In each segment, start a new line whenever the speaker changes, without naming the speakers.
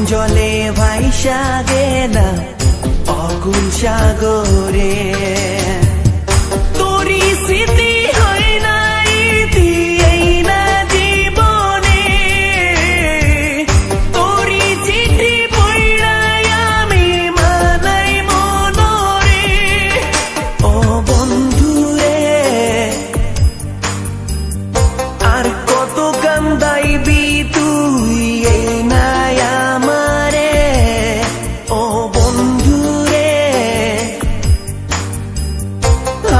জলে ভাইসা গেলাম অকুল সাগরে। তোরি স্মৃতি হয় নাই দিয়েই না জীবনে, তোরি চিঠি পড়াই আমি মানাই মনরে। ও বন্ধুরে আর কত কান্দাইবি তুই এই নাই আমারে। ও বন্ধুরে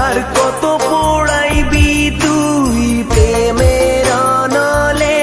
আর কত পড়াইবি তুই প্রেমের অনলে।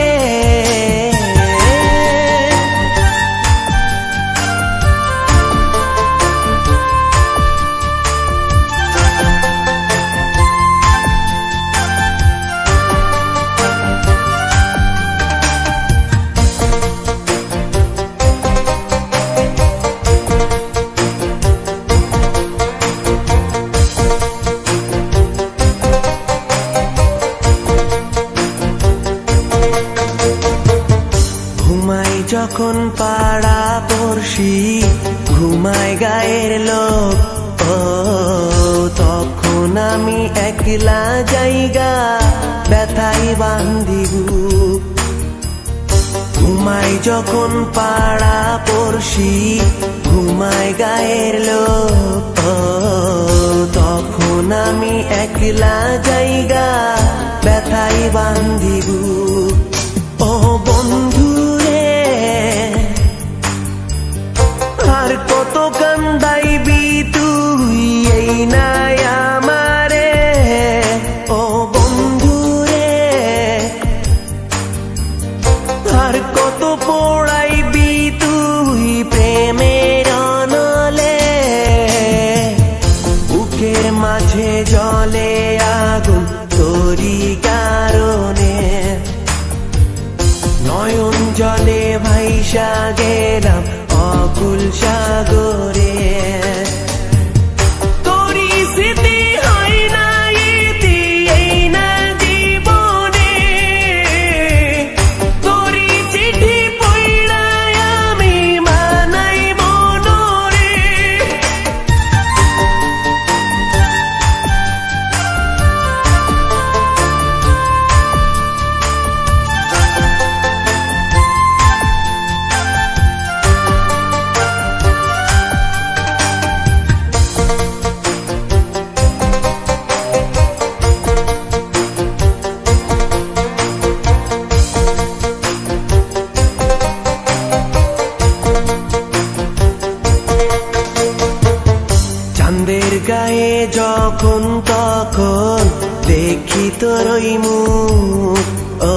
ঘুমাই যখন পাড়া পড়শি, ঘুমায় গায়ের লোক, ও তখন আমি একলা জায়গা ব্যথাই বান্ধি বুক। ঘুমাই যখন পাড়া পড়শি, ঘুমায় গায়ের লোক, ও তখন আমি একলা জায়গা ব্যথাই বান্ধি বুক। ও বন্ধুরে আর কত কান্দাইবি তুই এই নাই আমারে। ও বন্ধুরে আর কত পড়াইবি তুই প্রেমের অনলে। বুকের মাঝে জলে আগুন তোরি কারণে, নয়ন জলে ভাইসা গেলাম অকুল সাগরে। তোরি স্মৃতি হয় নাই দিয়েই না জীবনে, তোরি চিঠি পড়াই আমি মানাই মনরে। চাঁদের গায়ে যখন তখন দেখি তোর ওই মুখ, ও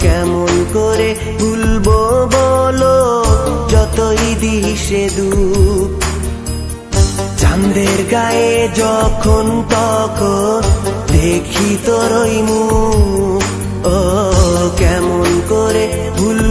কেমন করে ভুলবো বলো যতই দিশে দুঃখ। চাঁদের গায়ে যখন তখন দেখি তোর ওই মুখ, ও কেমন করে ভুল